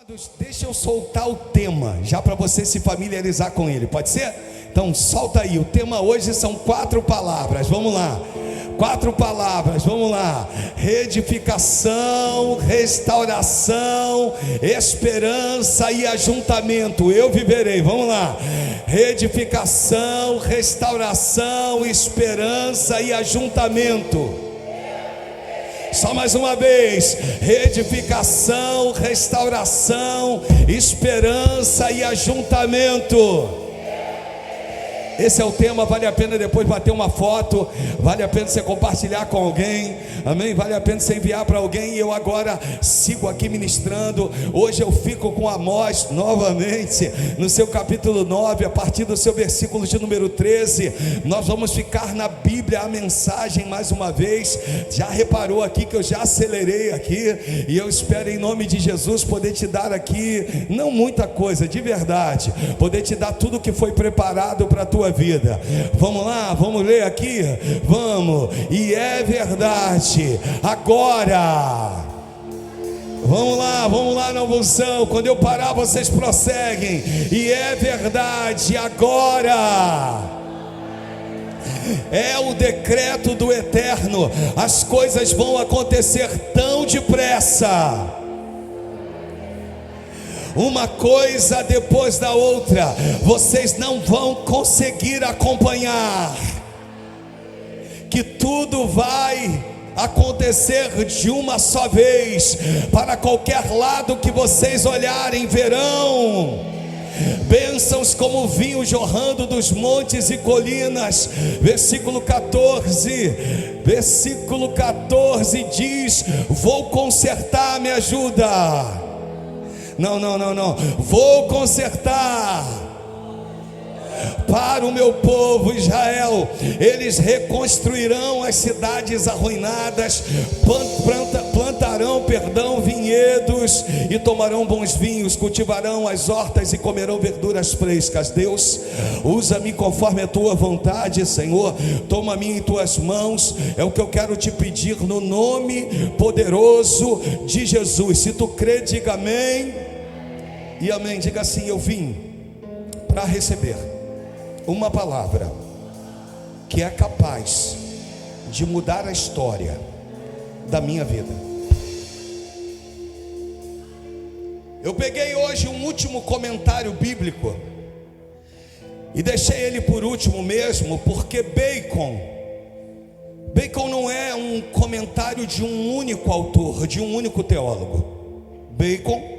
Amados, deixa eu soltar o tema, já para você se familiarizar com ele, pode ser? Então solta aí, o tema hoje são 4 palavras, vamos lá. 4 palavras, vamos lá: reedificação, restauração, esperança e ajuntamento. Eu viverei, vamos lá: reedificação, restauração, esperança e ajuntamento. Só mais uma vez: reedificação, restauração, esperança e ajuntamento. Esse é o tema. Vale a pena depois bater uma foto, vale a pena você compartilhar com alguém, amém? Vale a pena você enviar para alguém. E eu agora sigo aqui ministrando. Hoje eu fico com Amós novamente, no seu capítulo 9, a partir do seu versículo de número 13. Nós vamos ficar na Bíblia, a mensagem mais uma vez. Já reparou aqui que eu já acelerei aqui, e eu espero em nome de Jesus poder te dar aqui, não muita coisa, de verdade, poder te dar tudo que foi preparado para a tua vida. Vamos lá, vamos ler aqui, vamos. E é verdade, agora, vamos lá na unção. Quando eu parar vocês prosseguem. E é verdade, agora é o decreto do Eterno, as coisas vão acontecer tão depressa, uma coisa depois da outra, vocês não vão conseguir acompanhar, que tudo vai acontecer de uma só vez. Para qualquer lado que vocês olharem, verão bênçãos como vinho jorrando dos montes e colinas. Versículo 14 diz: vou consertar, me ajuda. Não. Vou consertar para o meu povo Israel. Eles reconstruirão as cidades arruinadas, plantarão vinhedos e tomarão bons vinhos, cultivarão as hortas e comerão verduras frescas. Deus, usa-me conforme a tua vontade, Senhor. Toma-me em tuas mãos, é o que eu quero te pedir no nome poderoso de Jesus. Se tu crê, diga amém e amém. Diga assim: eu vim para receber uma palavra que é capaz de mudar a história da minha vida. Eu peguei hoje um último comentário bíblico e deixei ele por último mesmo, porque Bacon não é um comentário de um único autor, de um único teólogo. Bacon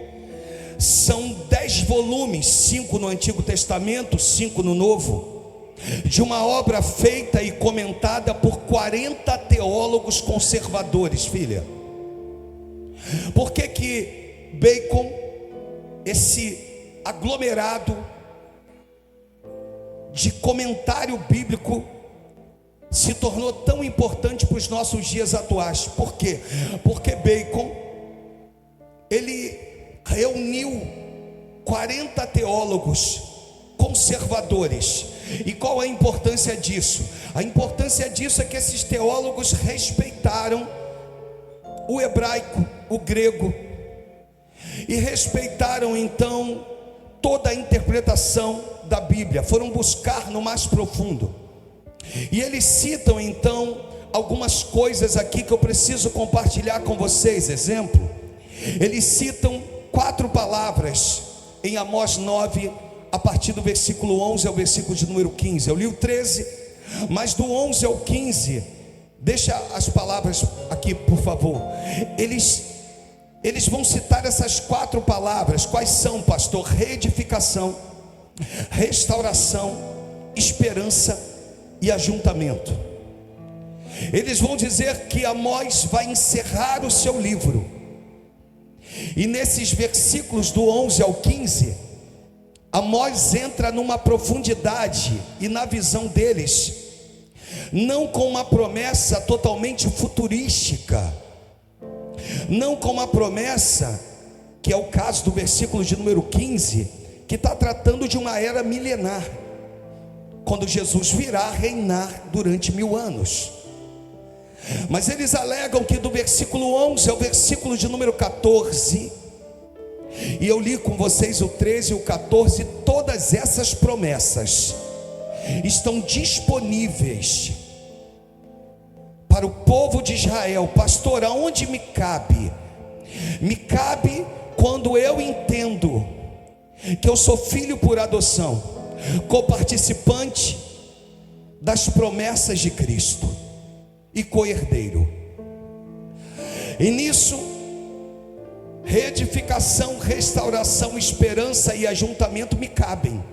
são 10 volumes, 5 no Antigo Testamento, 5 no Novo, de uma obra feita e comentada por 40 teólogos conservadores, filha. Por que Bacon, esse aglomerado de comentário bíblico, se tornou tão importante para os nossos dias atuais? Por quê? Porque Bacon, ele reuniu 40 teólogos conservadores. E qual a importância disso? A importância disso é que esses teólogos respeitaram o hebraico, o grego, e respeitaram então toda a interpretação da Bíblia, foram buscar no mais profundo. E eles citam então algumas coisas aqui que eu preciso compartilhar com vocês. Exemplo, eles citam 4 palavras em Amós 9, a partir do versículo 11 ao versículo de número 15. Eu li o 13, mas do 11 ao 15, deixa as palavras aqui, por favor. Eles vão citar essas 4 palavras. Quais são, pastor? Reedificação, restauração, esperança e ajuntamento. Eles vão dizer que Amós vai encerrar o seu livro, e nesses versículos do 11 ao 15, Amós entra numa profundidade, e na visão deles, não com uma promessa totalmente futurística, não com uma promessa, que é o caso do versículo de número 15, que está tratando de uma era milenar, quando Jesus virá reinar durante 1000 anos. Mas eles alegam que do versículo 11 ao versículo de número 14, E eu li com vocês o 13 e o 14. Todas essas promessas estão disponíveis para o povo de Israel. Pastor, aonde me cabe? Me cabe quando eu entendo que eu sou filho por adoção, coparticipante das promessas de Cristo e co-herdeiro. E nisso, reedificação, restauração, esperança e ajuntamento me cabem.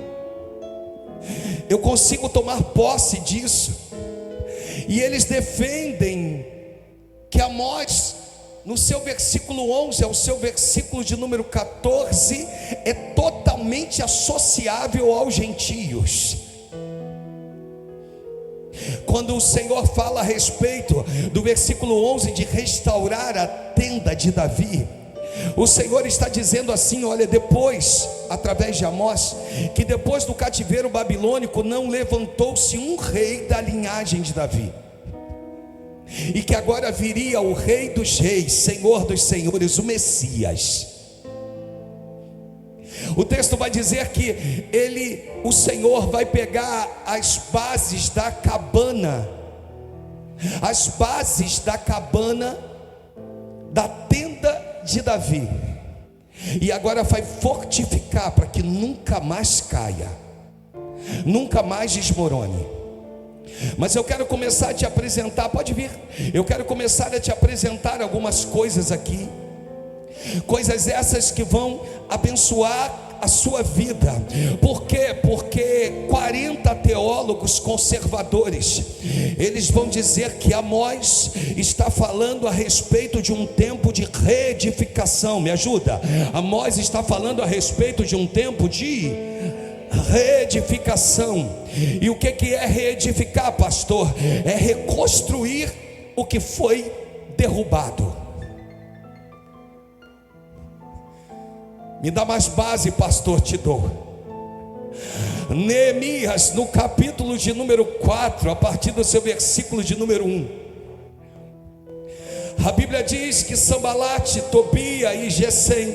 Eu consigo tomar posse disso. E eles defendem que Amós, no seu versículo 11 ao seu versículo de número 14, é totalmente associável aos gentios. Quando o Senhor fala a respeito do versículo 11 de restaurar a tenda de Davi, o Senhor está dizendo assim: olha, depois, através de Amós, que depois do cativeiro babilônico não levantou-se um rei da linhagem de Davi, e que agora viria o Rei dos Reis, Senhor dos Senhores, o Messias. O texto vai dizer que o Senhor vai pegar as bases da cabana, da tenda de Davi, e agora vai fortificar para que nunca mais caia, nunca mais desmorone. Mas eu quero começar a te apresentar, pode vir, eu quero começar a te apresentar algumas coisas aqui, coisas essas que vão abençoar a sua vida. Por quê? Porque 40 teólogos conservadores, eles vão dizer que Amós está falando a respeito de um tempo de reedificação. Me ajuda? Amós está falando a respeito de um tempo de reedificação. E o que é reedificar, pastor? É reconstruir o que foi derrubado. Me dá mais base, pastor, te dou. Neemias, no capítulo de número 4, a partir do seu versículo de número 1, a Bíblia diz que Sambalate, Tobia e Gesem,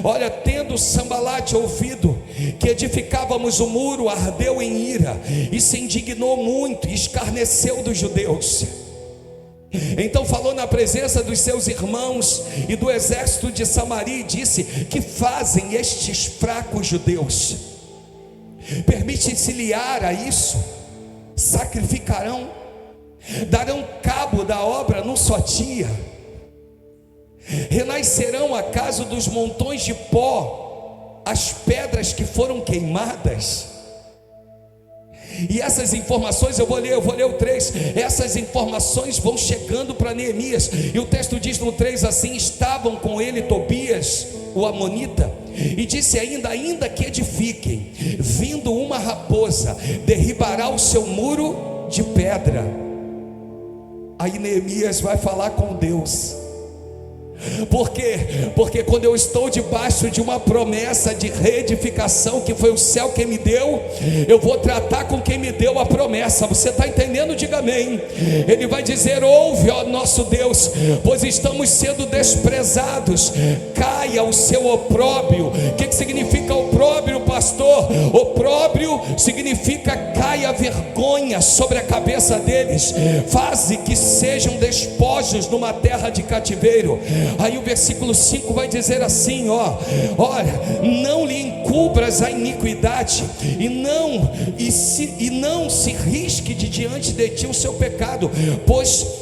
olha, tendo Sambalate ouvido que edificávamos o muro, ardeu em ira e se indignou muito e escarneceu dos judeus. Então falou na presença dos seus irmãos e do exército de Samaria e disse: que fazem estes fracos judeus? Permite-se-lhe-á a isso? Sacrificarão? Darão cabo da obra num só dia? Renascerão acaso dos montões de pó as pedras que foram queimadas? E essas informações, eu vou ler o 3, essas informações vão chegando para Neemias, e o texto diz no 3 assim: estavam com ele Tobias, o amonita, e disse ainda que edifiquem, vindo uma raposa, derribará o seu muro de pedra. Aí Neemias vai falar com Deus. Por quê? Porque quando eu estou debaixo de uma promessa de reedificação, que foi o céu quem me deu, eu vou tratar com quem me deu a promessa. Você está entendendo? Diga amém. Ele vai dizer: ouve, ó nosso Deus, pois estamos sendo desprezados, caia o seu opróbrio. O que significa opróbrio, pastor? Opróbrio significa caia vergonha sobre a cabeça deles, faze que sejam despojos numa terra de cativeiro. Aí o versículo 5 vai dizer assim: olha, não lhe encubras a iniquidade, e não se risque de diante de ti o seu pecado, pois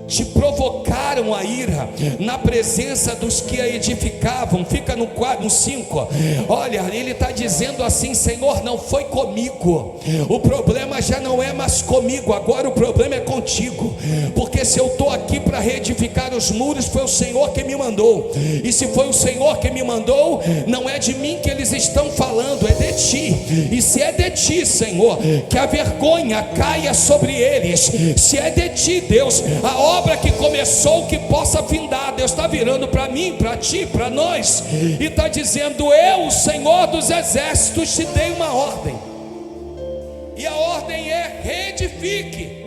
te provocaram a ira na presença dos que a edificavam. Fica no 5. Olha, ele está dizendo assim: Senhor, não foi comigo, o problema já não é mais comigo, agora o problema é contigo, porque se eu estou aqui para reedificar os muros, foi o Senhor que me mandou, e se foi o Senhor que me mandou, não é de mim que eles estão falando, é de ti. E se é de ti, Senhor, que a vergonha caia sobre eles. Se é de ti, Deus, a obra que começou, que possa findar. Deus está virando para mim, para ti, para nós, e está dizendo: eu, o Senhor dos exércitos, te dei uma ordem, e a ordem é: reedifique.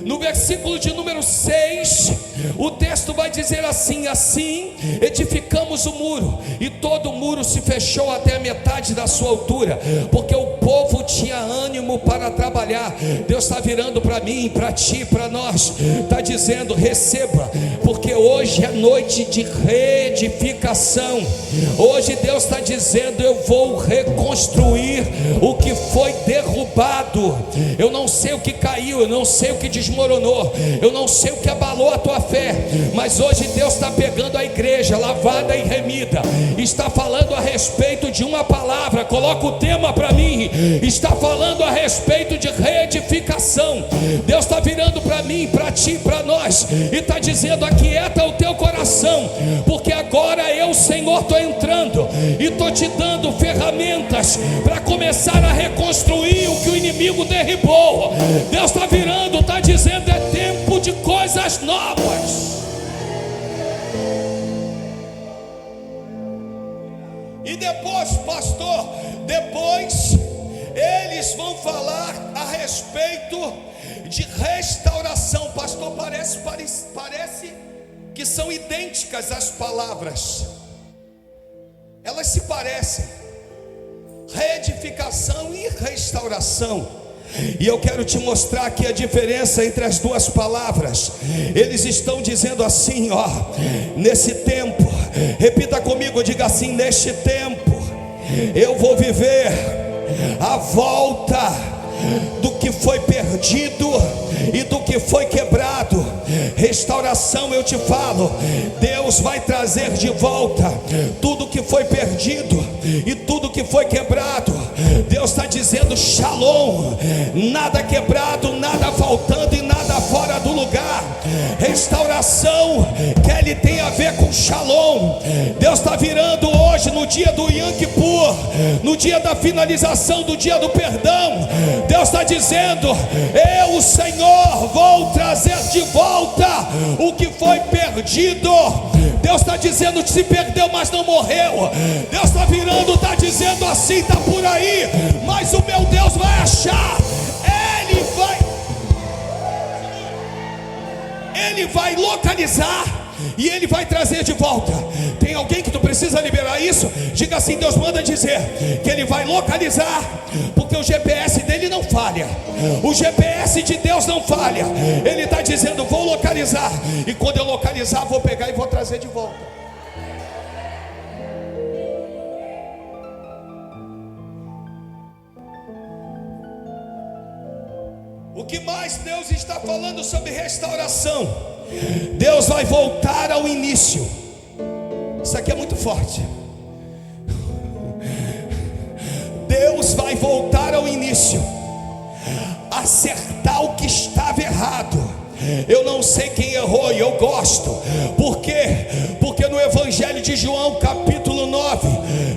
No versículo de número 6, o texto vai dizer assim: assim edificamos o muro, e todo o muro se fechou até a metade da sua altura, porque o povo tinha ânimo para trabalhar. Deus está virando para mim, para ti, para nós, está dizendo: receba, porque hoje é noite de reedificação. Hoje Deus está dizendo: eu vou reconstruir o que foi derrubado. Eu não sei o que caiu, eu não sei o que desmoronou, eu não sei o que abalou a tua fé, mas hoje Deus está pegando a igreja lavada e remida, está falando a respeito de uma palavra. Coloca o tema para mim. Está falando a respeito de reedificação. Deus está virando para mim, para ti, para nós, e está dizendo: aquieta o teu coração, porque agora eu, Senhor, estou entrando e estou te dando ferramentas para começar a reconstruir o que o inimigo derribou. Deus está virando, está dizendo: é tempo de coisas novas. E depois, pastor, depois eles vão falar a respeito de restauração. Pastor, parece que são idênticas as palavras, elas se parecem: reedificação e restauração. E eu quero te mostrar aqui a diferença entre as duas palavras. Eles estão dizendo assim, ó: nesse tempo, repita comigo, diga assim: neste tempo eu vou viver a volta do que foi perdido e do que foi quebrado. Restauração, eu te falo, Deus vai trazer de volta tudo que foi perdido e tudo que foi quebrado. Deus está dizendo: shalom, nada quebrado, nada faltando e nada fora do lugar. Restauração, que ele tem a ver com shalom. Deus está virando hoje, no dia do Yom Kippur, no dia da finalização do dia do perdão. Deus está dizendo: eu, o Senhor, vou trazer de volta o que foi perdido. Deus está dizendo: se perdeu, mas não morreu. Deus está virando, está dizendo assim: está por aí, mas o meu Deus vai achar. Ele vai localizar e Ele vai trazer de volta. Tem alguém que tu precisa liberar isso? Diga assim: Deus manda dizer que Ele vai localizar, porque o GPS dele não falha, o GPS de Deus não falha. Ele está dizendo: vou localizar, e quando eu localizar, vou pegar e vou trazer de volta. O que mais Deus está falando sobre restauração? Deus vai voltar ao início. Isso aqui é muito forte. Deus vai voltar ao início, acertar o que estava errado. Eu não sei quem errou e eu gosto. Por quê? Porque no Evangelho de João, capítulo 9,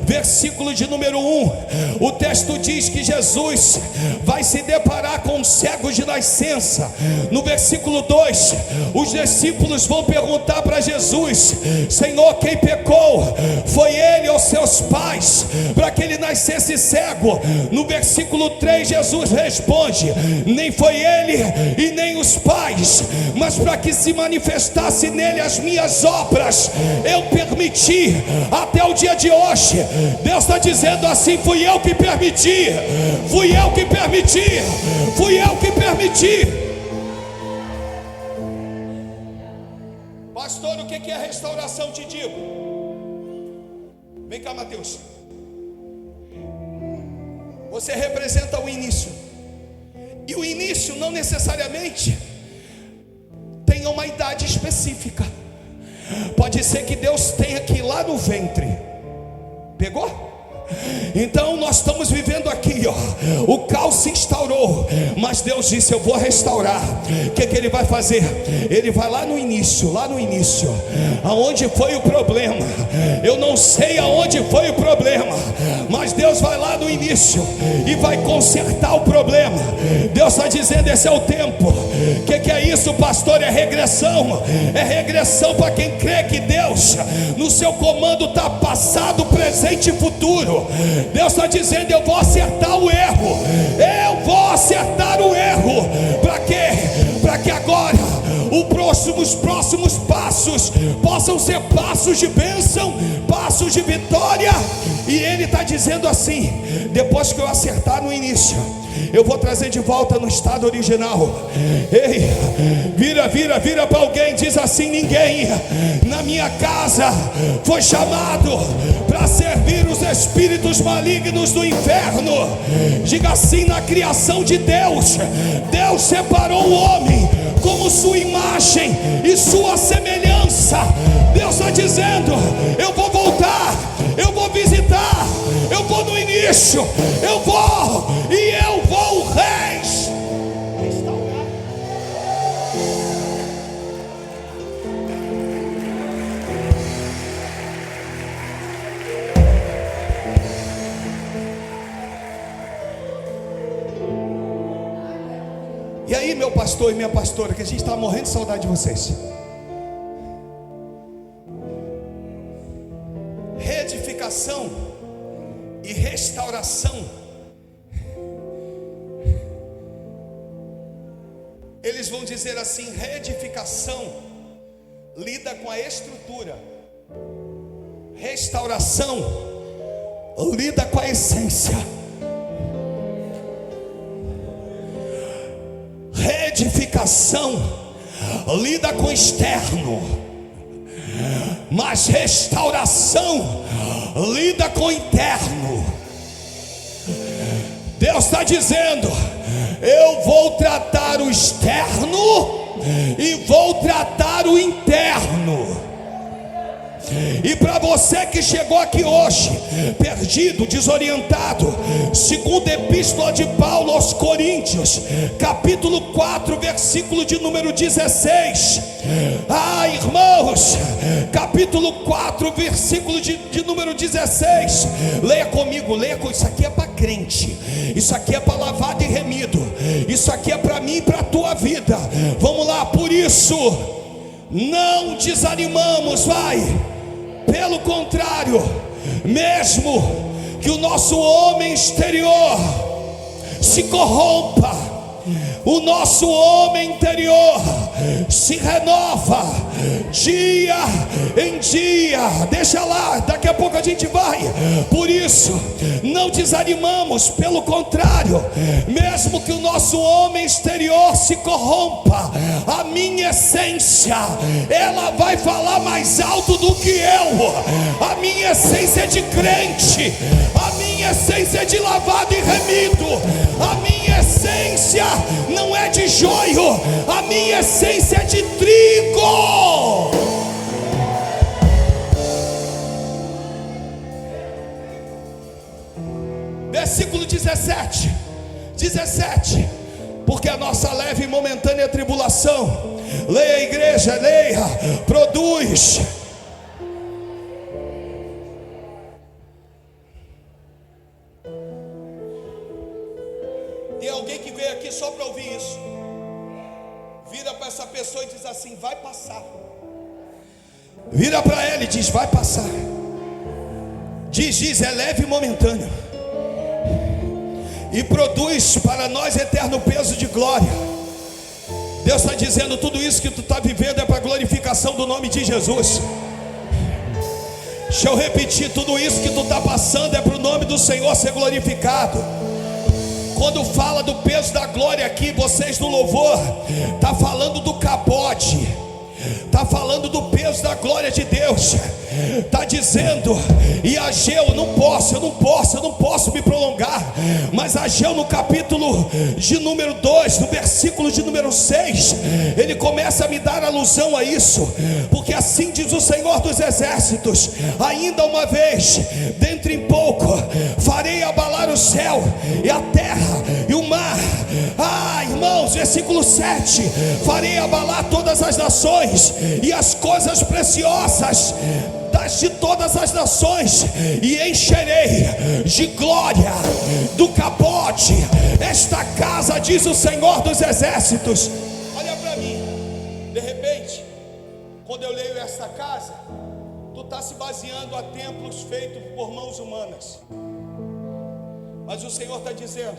versículo de número 1, o texto diz que Jesus vai se deparar com um cego de nascença. No versículo 2, os discípulos vão perguntar para Jesus: Senhor, quem pecou? Foi ele ou seus pais, para que ele nascesse cego? No versículo 3, Jesus responde: nem foi ele e nem os pais, mas para que se manifestasse nele as minhas obras, eu permiti até o dia de hoje. Deus está dizendo assim: fui eu que permiti, fui eu que permiti, fui eu que permiti. Pastor, o que é restauração? Te digo. Vem cá, Mateus. Você representa o início, e o início não necessariamente tem uma idade específica. Pode ser que Deus tenha que ir lá no ventre. Pegou? Então nós estamos vivendo aqui, ó, o caos se instaurou, mas Deus disse: eu vou restaurar. O que Ele vai fazer? Ele vai lá no início, aonde foi o problema. Eu não sei aonde foi o problema, mas Deus vai lá no início e vai consertar o problema. Deus está dizendo: esse é o tempo. O que é isso, pastor? É regressão. É regressão para quem crê que Deus no seu comando está passado, presente e futuro. Deus está dizendo: eu vou acertar o erro. Eu vou acertar o erro. Para quê? Para que nossos próximos passos possam ser passos de bênção, passos de vitória. E Ele está dizendo assim: depois que eu acertar no início, eu vou trazer de volta no estado original. Ei, vira para alguém, diz assim: ninguém na minha casa foi chamado para servir os espíritos malignos do inferno. Diga assim: na criação de Deus, Deus separou o homem como sua imagem e sua semelhança. Deus está dizendo: eu vou voltar, eu vou visitar, eu vou no início, eu vou restaurar. E aí, meu pastor e minha pastora, que a gente está morrendo de saudade de vocês. Reedificação e restauração, eles vão dizer assim: reedificação lida com a estrutura, restauração lida com a essência. Reedificação lida com o externo, mas restauração lida com o interno. Deus está dizendo: eu vou tratar o externo e vou tratar o interno. E para você que chegou aqui hoje perdido, desorientado, segundo a epístola de Paulo aos Coríntios, capítulo 4, versículo de número 16. Irmãos, capítulo 4, versículo de número 16. Leia comigo, isso aqui é para crente, isso aqui é para lavado e remido, isso aqui é para mim e para a tua vida. Vamos lá: por isso não desanimamos, pelo contrário, mesmo que o nosso homem exterior se corrompa, o nosso homem interior se renova dia em dia. Deixa lá, daqui a pouco a gente vai. Por isso não desanimamos, pelo contrário, mesmo que o nosso homem exterior se corrompa, a minha essência, ela vai falar mais alto do que eu. A minha essência é de crente, a minha essência é de lavado e remido, a minha essência não é de joio, a minha essência é de trigo. Versículo 17: porque a nossa leve e momentânea tribulação, leia a igreja, leia, produz Tem alguém que veio aqui só para ouvir isso. Vira para essa pessoa e diz assim: vai passar. Vira para ela e diz: vai passar. Diz, é leve e momentâneo, e produz para nós eterno peso de glória. Deus está dizendo: tudo isso que tu está vivendo é para a glorificação do nome de Jesus. Deixa eu repetir: tudo isso que tu está passando é para o nome do Senhor ser glorificado. Quando fala do peso da glória aqui, vocês do louvor, está falando do capote, está falando do peso da glória de Deus. Está dizendo, e Ageu, eu não posso me prolongar, mas Ageu no capítulo de número 2, no versículo de número 6, ele começa a me dar alusão a isso, porque assim diz o Senhor dos Exércitos: ainda uma vez, dentro em pouco, farei abalar o céu e a terra e o mar. Irmãos, versículo 7: farei abalar todas as nações e as coisas preciosas de todas as nações, e encherei de glória do capote esta casa, diz o Senhor dos Exércitos. Olha para mim, de repente, quando eu leio esta casa, tu está se baseando a templos feitos por mãos humanas, mas o Senhor está dizendo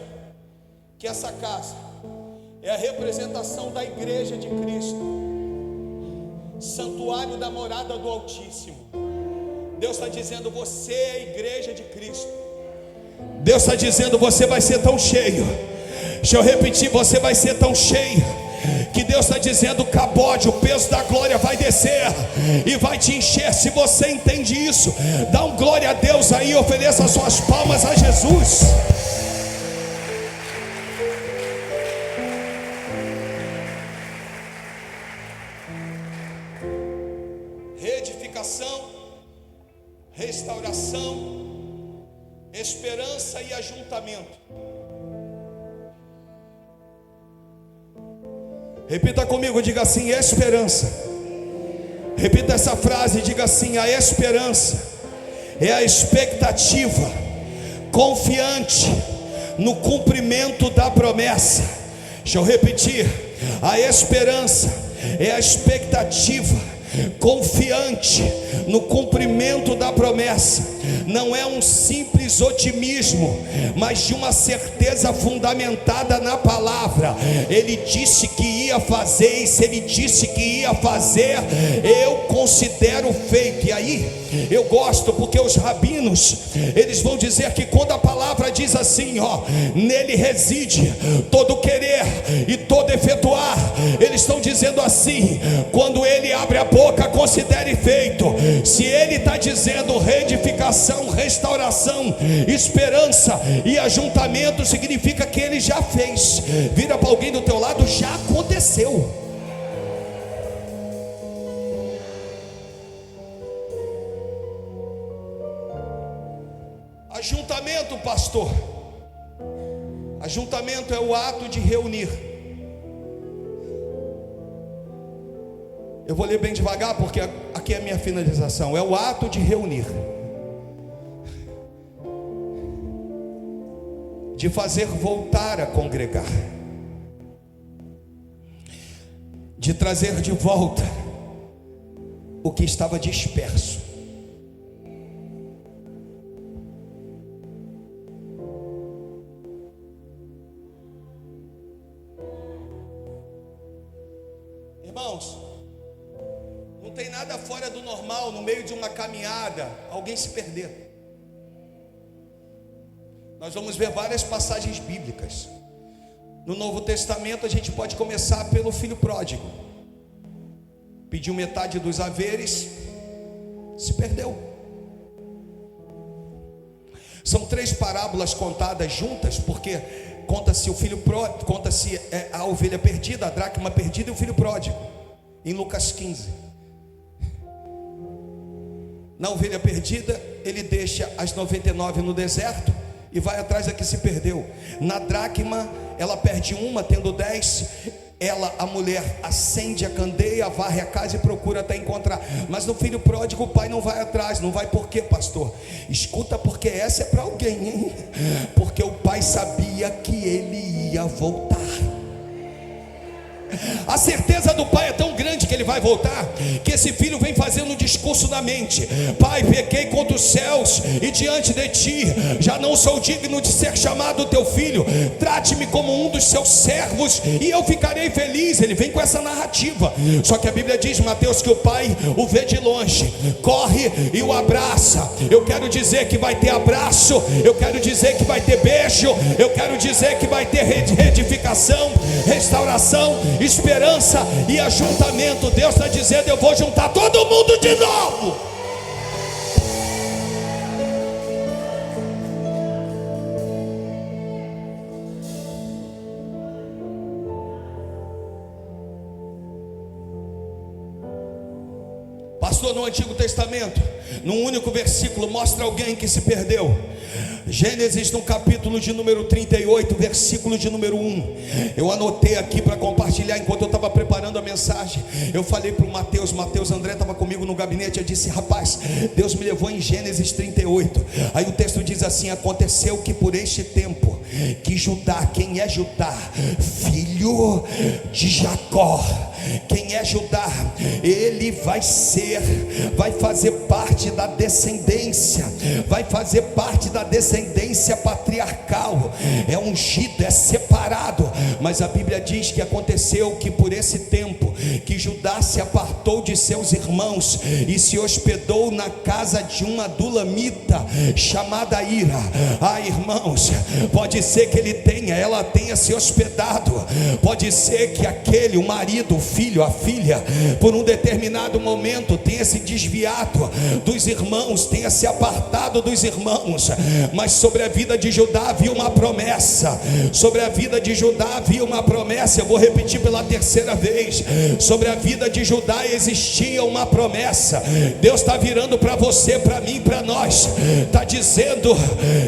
que essa casa é a representação da igreja de Cristo. santuário da morada do Altíssimo. Deus está dizendo: você é a igreja de Cristo. Deus está dizendo: você vai ser tão cheio. Deixa eu repetir: você vai ser tão cheio, que Deus está dizendo: o cabode, o peso da glória vai descer e vai te encher. Se você entende isso, dá um glória a Deus aí, ofereça as suas palmas a Jesus. Reedificação, restauração, esperança e ajuntamento. Repita comigo, diga assim: esperança. Repita essa frase, diga assim: a esperança é a expectativa confiante no cumprimento da promessa. Deixa eu repetir: a esperança é a expectativa confiante no cumprimento da promessa. Não é um simples otimismo, mas de uma certeza fundamentada na palavra. Ele disse que ia fazer, e se ele disse que ia fazer, eu considero feito. E aí eu gosto, porque os rabinos, eles vão dizer que quando a palavra diz assim, ó, nele reside todo querer e todo efetuar, eles estão dizendo assim: quando ele abre a boca, considere feito. Se ele está dizendo reedificação, restauração, esperança e ajuntamento, significa que ele já fez. Vira para alguém do teu lado: já aconteceu. Ajuntamento, pastor. Ajuntamento é o ato de reunir. Eu vou ler bem devagar, porque aqui é a minha finalização. É o ato de reunir, de fazer voltar a congregar, de trazer de volta o que estava disperso. Irmãos, não tem nada fora do normal no meio de uma caminhada alguém se perder. Nós vamos ver várias passagens bíblicas. No Novo Testamento a gente pode começar pelo filho pródigo. Pediu metade dos haveres, se perdeu. São 3 parábolas contadas juntas, porque conta-se o filho pródigo, conta-se a ovelha perdida, a dracma perdida e o filho pródigo, em Lucas 15. Na ovelha perdida, ele deixa as 99 no deserto e vai atrás da que se perdeu. Na dracma, ela perde uma, tendo 10. Ela, a mulher, acende a candeia, varre a casa e procura até encontrar. Mas no filho pródigo o pai não vai atrás. Não vai por quê, pastor? Escuta, porque essa é para alguém, hein? Porque o pai sabia que ele ia voltar. A certeza do pai é tão grande que ele vai voltar, que esse filho vem fazendo um discurso na mente: pai, pequei contra os céus e diante de ti, já não sou digno de ser chamado teu filho, trate-me como um dos seus servos e eu ficarei feliz. Ele vem com essa narrativa. Só que a Bíblia diz, Mateus, que o pai o vê de longe, corre e o abraça. Eu quero dizer que vai ter abraço, eu quero dizer que vai ter beijo, eu quero dizer que vai ter reedificação, restauração, esperança e ajuntamento. Deus está dizendo: eu vou juntar todo mundo de novo. Pastor, no Antigo Testamento, num único versículo, mostra alguém que se perdeu. Gênesis no capítulo de número 38, versículo de número 1. Eu anotei aqui para compartilhar enquanto eu estava preparando a mensagem. Eu falei para o Mateus André estava comigo no gabinete. Eu disse: rapaz, Deus me levou em Gênesis 38. Aí o texto diz assim: aconteceu que por este tempo que Judá, quem é Judá? Filho de Jacó. Quem é Judá? Ele vai fazer parte da descendência, vai fazer parte da descendência patriarcal. É ungido, é separado. Mas a Bíblia diz que aconteceu que por esse tempo que Judá se apartou de seus irmãos e se hospedou na casa de uma adulamita chamada Ira. Irmãos, pode ser que ela tenha se hospedado, pode ser que aquele, o marido, o filho, a filha, por um determinado momento tenha se desviado dos irmãos, tenha se apartado dos irmãos, mas sobre a vida de Judá havia uma promessa. Sobre a vida de Judá havia uma promessa. Eu vou repetir pela terceira vez: sobre a vida de Judá existia uma promessa. Deus está virando para você, para mim, para nós, está dizendo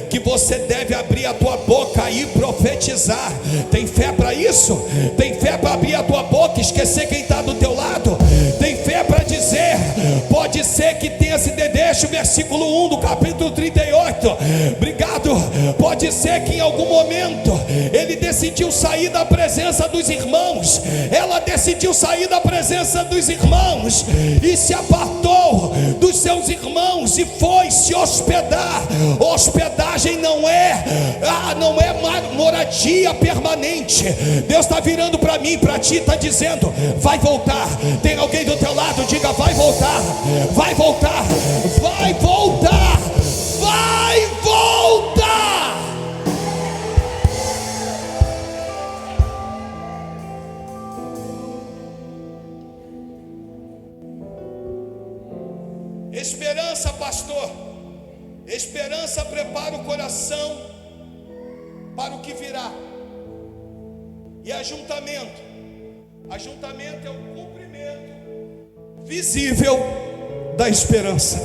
que você deve abrir a tua boca e profetizar. Tem fé para isso? Tem fé para abrir a tua boca e esquecer quem está do teu lado? Tem fé para dizer? Pode ser que tenha se deixa o versículo 1 do capítulo 38. Obrigado. Pode ser que em algum momento ele decidiu sair da presença dos irmãos, ela decidiu sair da presença dos irmãos e se apartou dos seus irmãos e foi se hospedar. Hospedagem não é moradia permanente. Deus está virando para mim, para ti, está dizendo: vai voltar. Tem alguém do teu lado? Diga: vai voltar, vai voltar, vai voltar, vai voltar. Esperança, pastor. Esperança prepara o coração para o que virá. E ajuntamento é o cumprimento visível da esperança.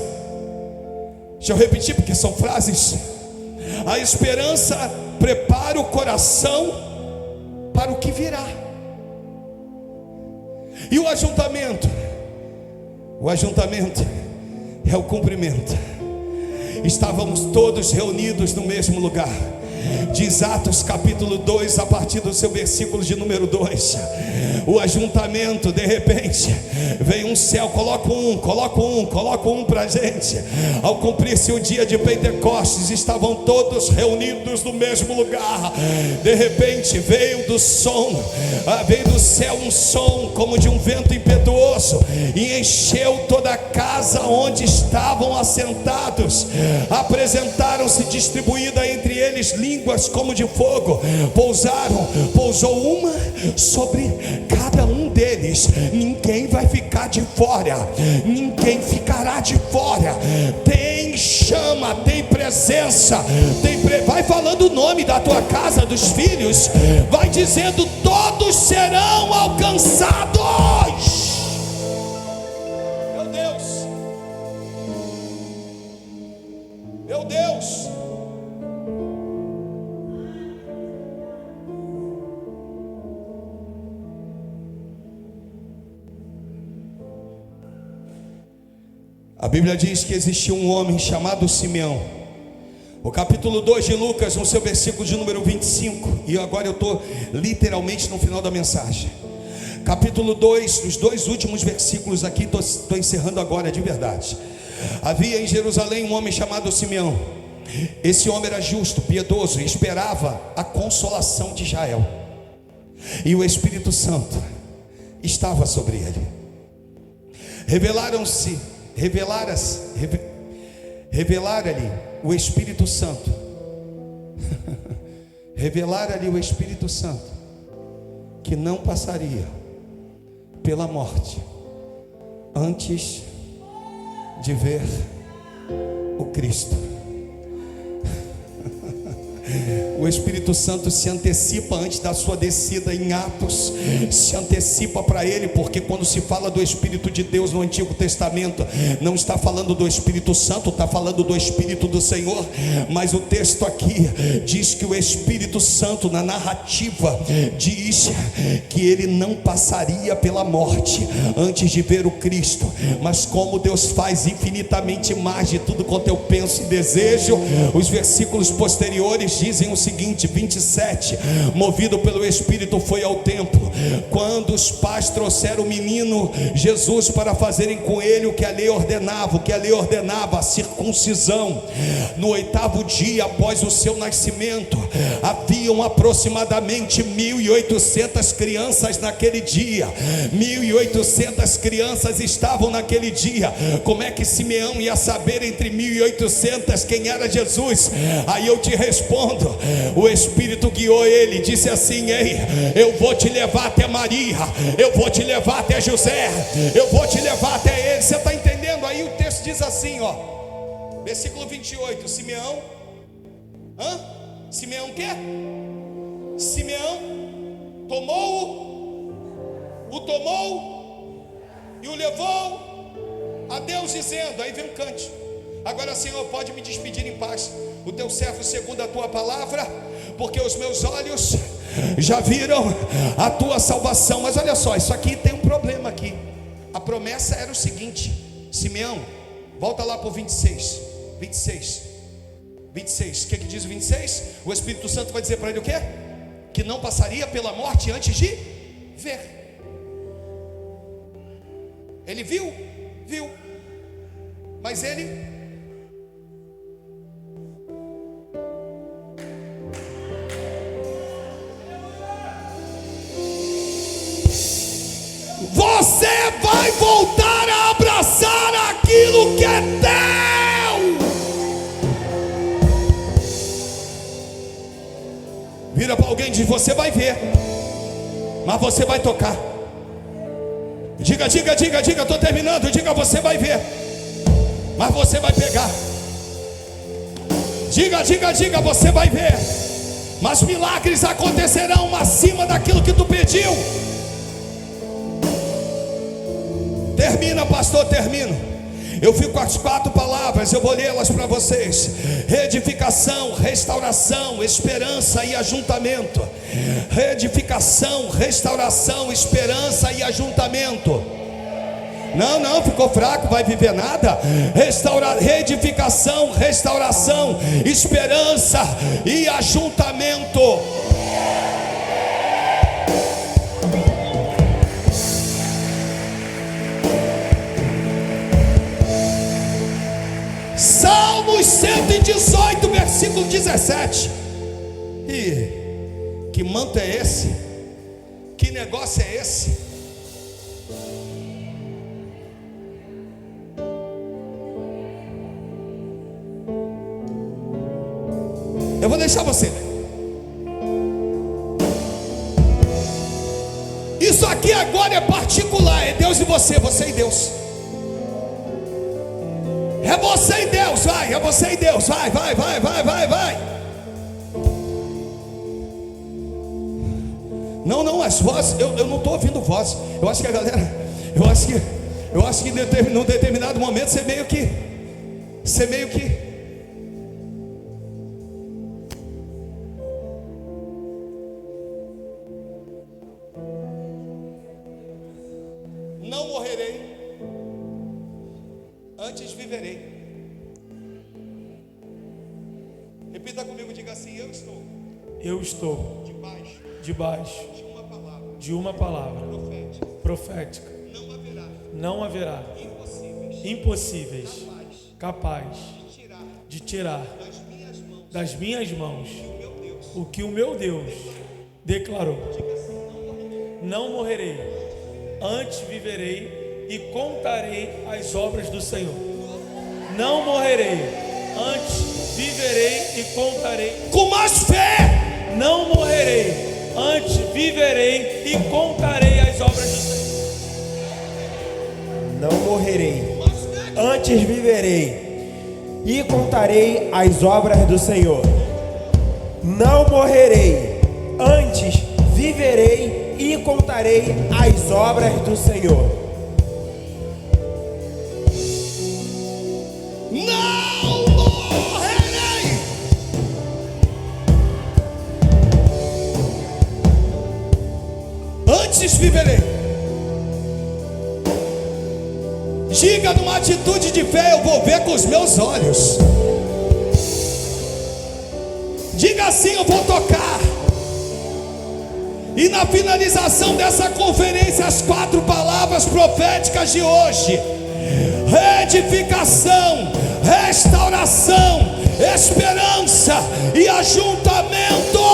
Deixa eu repetir, porque são frases. A esperança prepara o coração para o que virá. E o ajuntamento é o cumprimento. Estávamos todos reunidos no mesmo lugar. Diz Atos capítulo 2, a partir do seu versículo de número 2. O ajuntamento, de repente, veio um céu. Coloca um para a gente. Ao cumprir-se o dia de Pentecostes, estavam todos reunidos no mesmo lugar. De repente veio do céu um som como de um vento impetuoso, e encheu toda a casa onde estavam assentados. Apresentaram-se distribuída entre eles línguas como de fogo. Pousou uma sobre cada um deles. Ninguém vai ficar de fora, ninguém ficará de fora. Tem chama, tem presença, vai falando o nome da tua casa, dos filhos, vai dizendo: todos serão alcançados. Meu Deus. A Bíblia diz que existia um homem chamado Simeão. O capítulo 2 de Lucas, no seu versículo de número 25. E agora eu estou literalmente no final da mensagem. Capítulo 2, os dois últimos versículos aqui, estou encerrando agora de verdade. Havia em Jerusalém um homem chamado Simeão. Esse homem era justo, piedoso e esperava a consolação de Israel. E o Espírito Santo estava sobre ele. Revelara-lhe o Espírito Santo. Revelara-lhe o Espírito Santo que não passaria pela morte antes de ver o Cristo. O Espírito Santo se antecipa antes da sua descida em Atos, se antecipa para ele, porque quando se fala do Espírito de Deus no Antigo Testamento, não está falando do Espírito Santo, está falando do Espírito do Senhor. Mas o texto aqui diz que o Espírito Santo, na narrativa, diz que ele não passaria pela morte antes de ver o Cristo. Mas como Deus faz infinitamente mais de tudo quanto eu penso e desejo, os versículos posteriores dizem o seguinte, 27, movido pelo Espírito foi ao templo, quando os pais trouxeram o menino Jesus para fazerem com ele o que a lei ordenava, a circuncisão. No 8º dia após o seu nascimento, haviam aproximadamente 1.800 crianças naquele dia. 1.800 crianças estavam naquele dia. Como é que Simeão ia saber entre 1.800 quem era Jesus? Aí eu te respondo, o Espírito guiou ele, disse assim: ei, eu vou te levar até Maria, eu vou te levar até José, eu vou te levar até ele. Você está entendendo? Aí o texto diz assim, ó, versículo 28, Simeão o quê? Simeão tomou e o levou a Deus, dizendo, aí vem um cântico: agora, Senhor, pode me despedir em paz, o teu servo segundo a tua palavra, porque os meus olhos já viram a tua salvação. Mas olha só, isso aqui tem um problema aqui. A promessa era o seguinte, Simeão, volta lá para o 26, o que diz o 26? O Espírito Santo vai dizer para ele o quê? Que não passaria pela morte antes de ver. Ele viu, mas ele você vai voltar a abraçar aquilo que é teu. Vira para alguém e diz: você vai ver, mas você vai tocar. Diga, estou terminando. Diga: você vai ver, mas você vai pegar. Diga, você vai ver, mas milagres acontecerão acima daquilo que tu pediu. Termina, pastor, termino. Eu fico com as 4 palavras, eu vou lê-las para vocês: reedificação, restauração, esperança e ajuntamento. Reedificação, restauração, esperança e ajuntamento. Não, ficou fraco, vai viver nada. Reedificação, restauração, esperança e ajuntamento. Salmos 118, versículo 17. E que manto é esse? Que negócio é esse? Eu vou deixar você. Isso aqui agora é particular, é Deus e você e Deus. É você e Deus, vai, é você e Deus, vai. Não, as vozes, eu não estou ouvindo voz. Eu acho que a galera, eu acho que num determinado momento você meio que não morrerei, antes viverei. Repita comigo, diga assim: eu estou debaixo de uma palavra profética. Não haverá impossíveis capaz de tirar das minhas mãos o que o meu Deus declarou. Não morrerei, antes viverei e contarei as obras do Senhor. Não morrerei, antes viverei e contarei. Com mais fé. Não morrerei, antes viverei e contarei as obras do Senhor. Não morrerei, antes viverei e contarei as obras do Senhor. Não morrerei, antes viverei e contarei as obras do Senhor. Não morrerei. Antes viverei. Diga numa atitude de fé: eu vou ver com os meus olhos. Diga assim: eu vou tocar. E na finalização dessa conferência, as 4 palavras proféticas de hoje: edificação, restauração, esperança e ajuntamento.